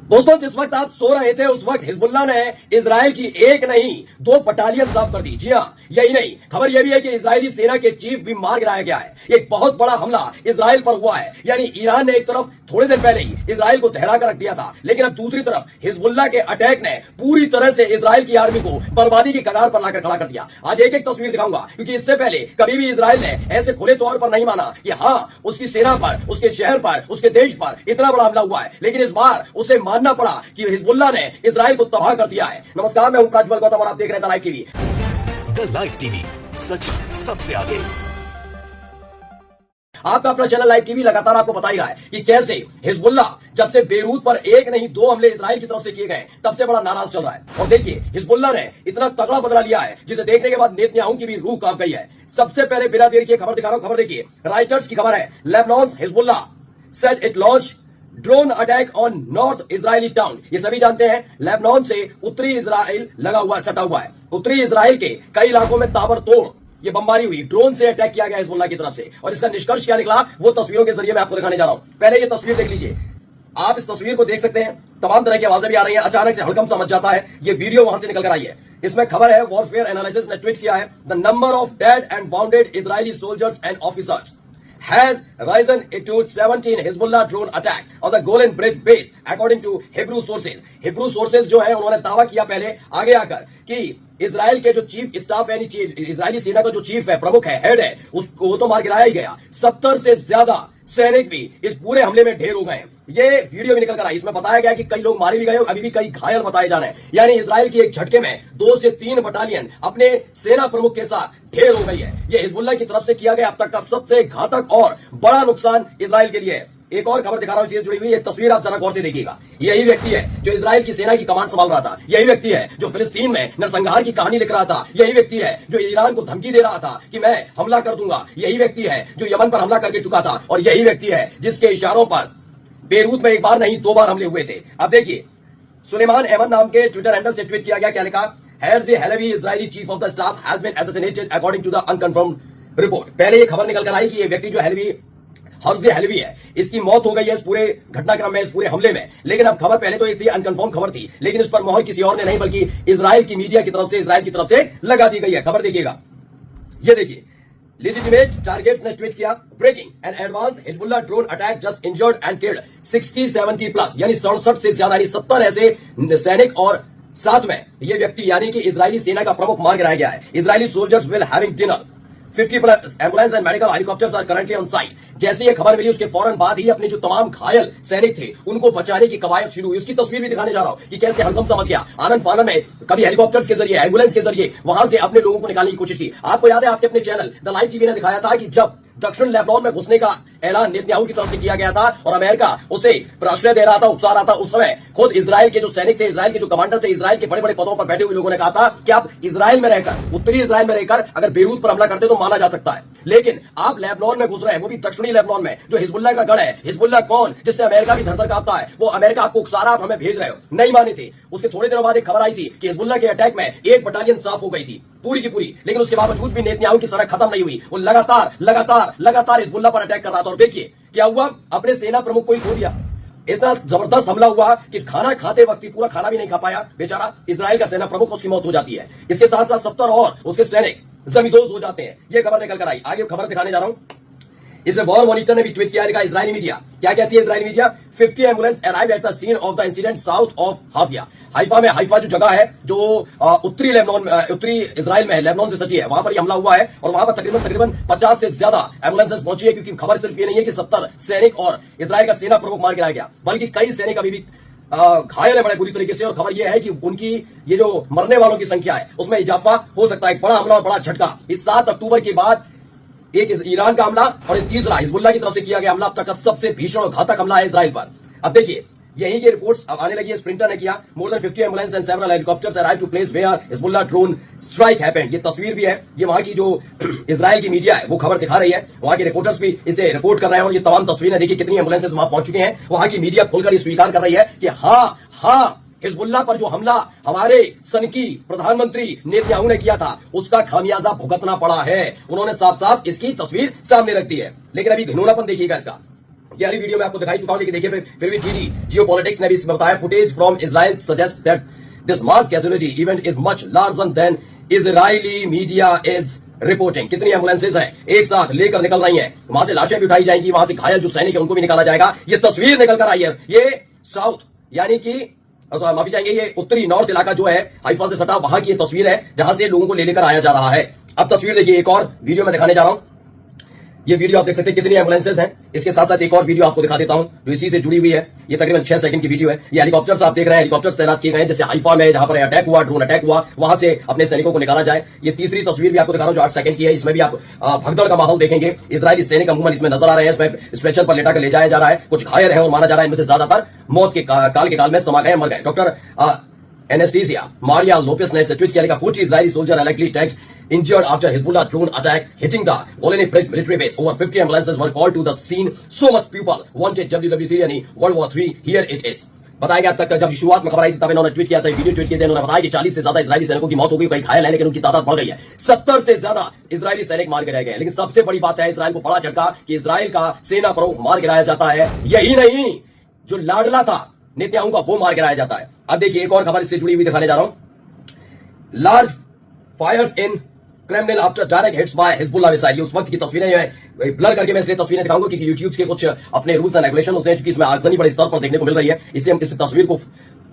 दोस्तों, जिस वक्त आप सो रहे थे उस वक्त हिजबुल्लाह ने इजराइल की एक नहीं 2 बटालियन साफ कर दी। जी हां, यही नहीं, खबर यह भी है कि इजरायली सेना के चीफ भी मार गिराया गया है। एक बहुत बड़ा हमला इजराइल पर हुआ है। यानी ईरान ने एक तरफ थोड़े दिन पहले ही इजराइल को दहरा कर रख दिया था, लेकिन अब दूसरी तरफ हिजबुल्लाह के अटैक ने पूरी तरह से इजराइल की आर्मी को बर्बादी की कगार पर लाकर खड़ा कर दिया। आज एक एक तस्वीर दिखाऊंगा, क्योंकि इससे पहले कभी भी इजराइल ने ऐसे खुले तौर पर नहीं माना कि हाँ, उसकी सेना पर, उसके शहर पर, उसके देश पर इतना बड़ा हमला हुआ है। लेकिन इस बार उसे मानना पड़ा कि हिजबुल्लाह ने इजराइल को तबाह कर दिया है। नमस्कार, मैं हूं प्रज्वल गौतम और आप देख रहे हैं the live TV. The live TV, सच सबसे आगे। आपका अपना चैनल लाइव टीवी लगातार आपको बता ही रहा है कि कैसे हिजबुल्लाह जब से बेरूत पर एक नहीं 2 हमले इजराइल की तरफ से किए गए, तब से बड़ा नाराज चल रहा है। और देखिए, हिजबुल्लाह ने इतना तगड़ा बदला लिया है जिसे देखने के बाद नेतन्याहू की भी रूह कांप गई है। सबसे पहले बिना देर किए खबर दिखा रहा हूं। खबर देखिए, राइटर्स की खबर है, Lebanon Hezbollah said it launch drone attack on north Israeli town. ये सभी जानते हैं, लेबनान से उत्तरी इजराइल लगा हुआ, सटा हुआ है। उत्तरी इजराइल के कई इलाकों में ताबड़तोड़ ये बमबारी हुई, ड्रोन से अटैक किया गया हिजबुल्लाह की तरफ से। और इसका निष्कर्ष क्या निकला, वो तस्वीरों के जरिए मैं आपको दिखाने जा रहा हूं। पहले ये तस्वीर देख लीजिए। आप इस तस्वीर को देख सकते हैं, तमाम तरह की आवाजें भी आ रही हैं। अचानक से हड़कंप सा मच जाता है। ये वीडियो वहां से निकल कर आई है। इसमें खबर है, वॉरफेयर एनालिसिस ने ट्वीट किया है, the number of dead and bounded Israeli soldiers and officers has risen to 17 Hezbollah drone attack on the Golan Bridge base according to Hebrew sources। Hebrew sources जो है, उन्होंने दावा किया पहले आगे आकर कि इजराइल के जो चीफ स्टाफ है, इजरायली सेना का जो चीफ है, प्रमुख है, हेड है, उसको वो तो मार गिराया ही गया। 70 से ज्यादा सैनिक भी इस पूरे हमले में ढेर हो गए। ये वीडियो भी निकल कर आई, इसमें बताया गया कि कई लोग मारे भी गए, अभी भी कई घायल बताए जा रहे हैं। यानी इजराइल की एक झटके में 2 से 3 बटालियन अपने सेना प्रमुख के साथ ढेर हो गई है। यह हिजबुल्लाह की तरफ से किया गया अब तक का सबसे घातक और बड़ा नुकसान इजराइल के लिए है। एक और खबर दिखा रहा हूं, चीज जुड़ी हुई है। तस्वीर आप जरा गौर से देखिएगा। यही व्यक्ति है जो इजराइल की सेना की कमान संभाल रहा था। यही व्यक्ति है जो फिलिस्तीन में नरसंहार की कहानी लिख रहा था। यही व्यक्ति है जो ईरान को धमकी दे रहा था कि मैं हमला कर दूंगा। यही व्यक्ति है जो यमन पर हमला करके चुका था। और यही व्यक्ति है जिसके इशारों पर बेरूत में एक बार नहीं 2 बार हमले हुए थे। अब देखिए, सुलेमान अहमद नाम के ट्विटर हैंडल से ट्वीट किया गया, क्या लिखा, Herzi Halevi, Israeli chief of the staff, has been assassinated according to the unconfirmed report। पहले ये खबर निकल कर आई कि ये व्यक्ति जो हर्जी हलवी है, इसकी मौत हो गई है इस पूरे घटनाक्रम में, इस पूरे हमले में। लेकिन अब खबर पहले तो एक थी, अनकंफर्म खबर थी, लेकिन इस पर मोहर किसी और ने नहीं बल्कि इजराइल की मीडिया की तरफ से, इजराइल की तरफ से लगा दी गई है। खबर देखिएगा, ये देखिए, legitimate targets ने ट्वीट किया, breaking an advance Hezbollah drone attack just injured and killed 60-70 plus, यानी 67 से ज्यादा, यानी 70 ऐसे सैनिक और साथ में ये व्यक्ति यानी कि इजरायली सेना का प्रमुख मार गिराया गया है। Israeli soldiers will having dinner, 50 plus ambulance and medical helicopters are currently on site. जैसे ये खबर मिली उसके फौरन बाद ही अपने जो तमाम घायल सैनिक थे उनको बचाने की कवायद शुरू हुई। उसकी तस्वीर भी दिखाने जा रहा हूं कि कैसे हड़कंप समझ गया। आनंद फानन में कभी हेलीकॉप्टर्स के जरिए, एम्बुलेंस के जरिए वहां से अपने लोगों को निकालने की कोशिश की। आपको याद है, आपके अपने चैनल द लाइव टीवी ने दिखाया था कि जब दक्षिण लेबनान में घुसने का ऐलान नेतन्याहू की तरफ से किया गया था और अमेरिका उसे प्रश्रय दे रहा था, उकसा रहा था, उस समय खुद इजराइल के जो सैनिक थे, इजराइल के जो कमांडर थे, इजराइल के बड़े बड़े पदों पर बैठे हुए लोगों ने कहा था कि आप इजराइल में रहकर, उत्तरी इजराइल में रहकर अगर बेरूत पर हमला करते तो माना जा सकता है। लेकिन आप लेबनान में घुस रहे हैं, वो भी दक्षिणी लेबनान में, जो हिजबुल्लाह का गढ़ है। हिजबुल्लाह कौन, जिससे अमेरिका भी थरथर कांपता है, वो अमेरिका आपको उकसा रहा, आप हमें भेज रहे हो। नहीं माने थे। उसके थोड़े दिनों बाद एक खबर आई थी कि हिजबुल्लाह के अटैक में 1 बटालियन साफ हो गई थी पूरी की पूरी। लेकिन उसके बावजूद भी नेतन्याहू की सड़क खत्म नहीं हुई। वो लगातार हिजबुल्लाह पर अटैक कर रहा था। और देखिए क्या हुआ, अपने सेना प्रमुख को ही खो दिया। इतना जबरदस्त हमला हुआ कि खाना खाते वक्त ही पूरा खाना भी नहीं खा पाया बेचारा इजराइल का सेना प्रमुख, उसकी मौत हो जाती है। इसके साथ साथ 70 और उसके सैनिक जमींदोज हो जाते हैं। यह खबर निकल कर आई। आगे खबर दिखाने जा रहा हूं। इसे वॉर मॉनिटर ने भी ट्वीट किया है। इजरायली मीडिया क्या कहती है, Israeli media, 50 ambulance arrive at the scene of the incident south of Haifa. Haifa में, हाइफा जो जगह है जो उत्तरी इजराइल में है, लेबनान से सटी है, वहां पर यह हमला हुआ है। और वहां पर तकरीबन 50 से ज्यादा एम्बुलेंसेस पहुंची है। क्योंकि खबर सिर्फ ये नहीं है कि 70 सैनिक और इजराइल का सेना प्रमुख मार गिराया गया, बल्कि कई सैनिक अभी भी घायल है बड़े बुरी तरीके से। और खबर यह है कि उनकी ये जो मरने वालों की संख्या है उसमें इजाफा हो सकता है। एक बड़ा हमला और बड़ा झटका इस 7 अक्टूबर के बाद, एक ईरान का हमला और एक तीसरा हिजबुल्लाह की तरफ से किया गया हमला, अब तक का सबसे भीषण और घातक हमला है इजराइल पर। अब देखिए, यही की रिपोर्ट्स अब आने लगी है। स्प्रिंटर ने किया, more than 50 ambulance and several helicopters arrive to place where Hezbollah drone strike happened. ये तस्वीर भी है, ये वहां की जो इजराइल की मीडिया है वो खबर दिखा रही है। वहां के रिपोर्टर्स भी इसे रिपोर्ट कर रहे हैं और ये तमाम तस्वीरें देखिए कितनी एम्बुलेंसेज वहां पहुंच चुके हैं। वहां की मीडिया खुलकर ये स्वीकार कर रही है कि हाँ, हिजबुल्लाह पर जो हमला हमारे सनकी प्रधानमंत्री नेतन्याहू ने किया था उसका खामियाजा भुगतना पड़ा है। उन्होंने साफ साफ इसकी तस्वीर सामने रख दी है। लेकिन अभी घिनौनापन देखिएगा इसका। गहरी वीडियो में आपको दिखाई चुका हूं, लेकिन देखिए फिर भी जीडी जियोपॉलिटिक्स ने भी इसमें बताया footage from Israel suggest that this mass casualty event is much larger than Israeli media is reporting. कितनी एम्बुलेंसेज हैं एक साथ लेकर निकल रही हैं, वहां से लाशें भी उठाई जाएंगी, वहां से घायल जो सैनिक है उनको भी निकाला जाएगा। ये तस्वीर निकल कर आई है, ये साउथ यानी कि माफी चाहेंगे, ये उत्तरी नॉर्थ इलाका जो है हाइफा से सटा, वहां की ये तस्वीर है जहां से लोगों को ले लेकर आया जा रहा है। अब तस्वीर देखिए, एक और वीडियो में दिखाने जा रहा हूं। ये वीडियो आप देख सकते हैं कितनी एम्बुलेंसेज हैं। इसके साथ साथ एक और वीडियो आपको दिखा देता हूं जो इसी से जुड़ी हुई है। ये तकरीबन 6 सेकंड की वीडियो है। ये हेलीकॉप्टर्स आप देख रहे हैं, हेलीकॉप्टर्स तैनात किए गए हैं, जैसे हाइफा में जहां पर अटैक हुआ, ड्रोन अटैक हुआ, वहां से अपने सैनिकों को निकाला जाए। ये तीसरी तस्वीर भी आपको दिखा रहा हूं जो 8 सेकंड की है। इसमें भी आप भगदड़ का माहौल देखेंगे। इजरायली सैनिक अमूमन इसमें नजर आ रहे हैं। इसमें स्ट्रेचर पर लेटा कर ले जाया जा रहा है। कुछ घायल है और माना जा रहा है इनमें से ज्यादातर मौत के काल में समा गए, मर गए। डॉक्टर एनेस्टीसिया मारिया लोपेस ने ट्वीट किया, 40 Israeli soldiers allegedly tagged injured after Hezbollah drone attack hitting the Golani Bridge military base. Over 50 ambulances were called to the scene. So much people wanted WW3 यानी World War III. Here it is. बताया गया तक जब शुरुआत में खबर आई थी तब इन्होंने ट्वीट किया था, वीडियो ट्वीट किया था। इन्होंने बताया कि 40 से ज्यादा इजरायली सैनिकों की मौत हो गई, कई घायल है लेकिन उनकी तादाद बढ़ गई है। 70 से ज्यादा इजरायली सैनिक मार गिराए गए। लेकिन सबसे बड़ी बात है, इजरायल को बड़ा झटका कि इजरायल का सेना प्रमुख मार गिराया जाता है। यही नहीं, जो लाडला था नेतन्याहू का वो मार गिराया जाता है। अब देखिए एक और खबर इससे जुड़ी हुई दिखाने जा रहा हूं। Large fires in Kremlin after direct hits by Hezbollah missile. उस वक्त की तस्वीरें हैं, ब्लर करके मैं इसलिए तस्वीरें दिखाऊंगा क्योंकि यूट्यूब के कुछ अपने रूल्स एंड रेगुलेशन होते हैं, क्योंकि इसमें आगजनी बड़े स्तर पर देखने को मिल रही है, इसलिए हम इस तस्वीर को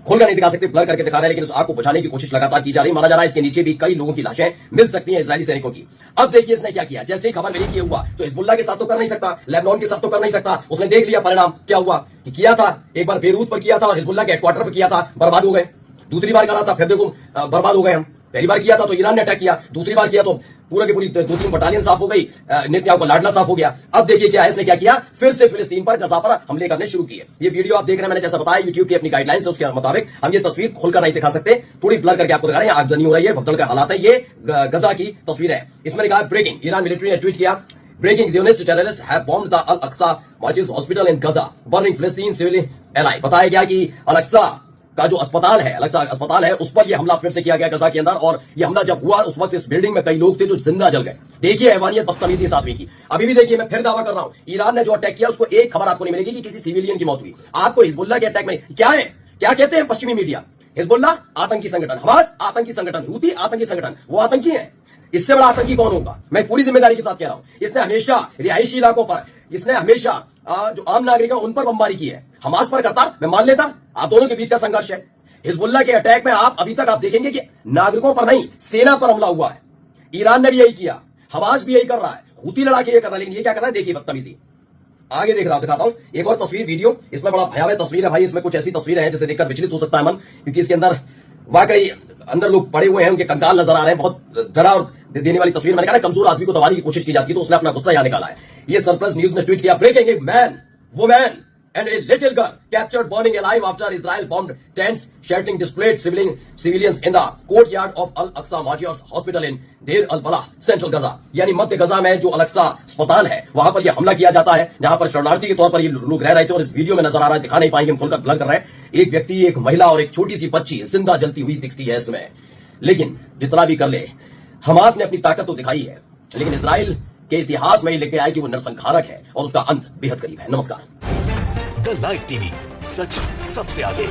खोलकर नहीं दिखा सकते, ब्लर करके दिखा रहे हैं। लेकिन उस आग को बुझाने की कोशिश लगातार की जा रही है। माना जा रहा है इसके नीचे भी कई लोगों की लाशें मिल सकती हैं इजरायली सैनिकों की। अब देखिए इसने क्या किया, जैसे ही खबर मिली कि हुआ तो हिजबुल्लाह के साथ तो कर नहीं सकता, लेबनान के साथ तो कर नहीं सकता। उसने देख लिया परिणाम क्या हुआ कि किया था एक बार बेरूत पर किया था और हिजबुल्लाह के हेडक्वार्टर पर किया था, बर्बाद हो गए। दूसरी बार करा था, फिर देखो बर्बाद हो गए हम। पहली बार किया था तो ईरान ने अटैक किया, दूसरी बार किया तो पूरे की पूरी 2-3 बटालियन साफ हो गई, नेतन्याहू को लाडला साफ हो गया। अब देखिए क्या है, इसने क्या किया, फिर से फिलिस्तीन पर, गजा पर हमले करने शुरू किए। ये वीडियो आप देख रहे हैं, मैंने जैसा बताया यूट्यूब की अपनी गाइडलाइंस है उसके मुताबिक हम ये तस्वीर खोलकर नहीं दिखा सकते, थोड़ी ब्लर करके आपको दिखा रहे हैं। आगजनी हो रही है, भगदड़ का हालात है। ये गजा की तस्वीर है। इसमें लिखा है ब्रेकिंग, ईरान मिलिट्री ने ट्वीट किया, breaking Zionist terrorist have bombed the Al Aqsa मस्जिद hospital in Gaza burning Palestine civil ally. बताया गया कि अल अक्सा का जो अस्पताल है, अल अक्सा अस्पताल है, उस पर यह हमला फिर से किया गया गजा के अंदर। और यह हमला जब हुआ उस वक्त इस बिल्डिंग में कई लोग थे जो जिंदा जल गए। देखिए हैवानियत, बदतमीजी इस आदमी की। अभी भी देखिए, मैं फिर दावा कर रहा हूं, ईरान ने जो अटैक किया उसको एक खबर आपको नहीं मिलेगी कि किसी सिविलियन की मौत हुई। आपको हिजबुल्लाह के अटैक में क्या है, क्या कहते हैं पश्चिमी मीडिया, हिजबुल्लाह आतंकी संगठन, हमास आतंकी संगठन, हूती आतंकी संगठन, वो आतंकी है। इससे बड़ा आतंकी कौन होगा? मैं पूरी जिम्मेदारी के साथ कह रहा हूं। इसने हमेशा रिहायशी इलाकों पर, इसने हमेशा जो आम नागरिक है उन पर बमबारी की है। हमास पर करता, मैं मान लेता, आप दोनों के बीच का संघर्ष है। हिजबुल्लाह के अटैक में आप अभी तक आप देखेंगे कि नागरिकों पर नहीं, सेना पर हमला हुआ है। ईरान ने भी यही किया, हमास भी यही कर रहा है, हूती लड़ा के ये कर रहा है। लेकिन ये क्या कर रहा है, देखिए बदतमीजी। आगे देख रहा हूं, दिखाता हूं एक और तस्वीर, वीडियो। इसमें बड़ा भयावह तस्वीर है भाई। इसमें कुछ ऐसी तस्वीरें हैं जिसे देखकर विचलित हो सकता है मन, क्योंकि इसके अंदर वाकई अंदर लोग पड़े हुए हैं, उनके कंकाल नजर आ रहे हैं। बहुत डरा और देने वाली तस्वीर। मैंने कहा कमजोर आदमी को दबाने की कोशिश की जाती है, तो उसने अपना गुस्सा यहां निकाला है। ये सरप्लस न्यूज ने ट्वीट किया, breaking, a man, women and a little girl captured burning alive after Israel bombed tents sheltering displaced civilians in the courtyard of Al-Aqsa Martyrs Hospital in Deir al-Balah, Central Gaza। यानी मध्य गजा में जो Al-Aqsa अस्पताल है वहां पर यह हमला किया जाता है, जहां पर शरणार्थी के तौर पर ये लोग रह रहे थे। और इस वीडियो में नजर आ रहा है, दिखा नहीं पाएंगे हम, खुलकर ब्लर कर रहे हैं, एक व्यक्ति, एक महिला और एक छोटी सी बच्ची जिंदा जलती हुई दिखती है इसमें। लेकिन जितना भी कर ले, हमास ने अपनी ताकत तो दिखाई है, लेकिन इजराइल के इतिहास में ये लिख के आए कि वो नरसंहारक है और उसका अंत बेहद करीब है। नमस्कार। द लाइव टीवी, सच सबसे आगे।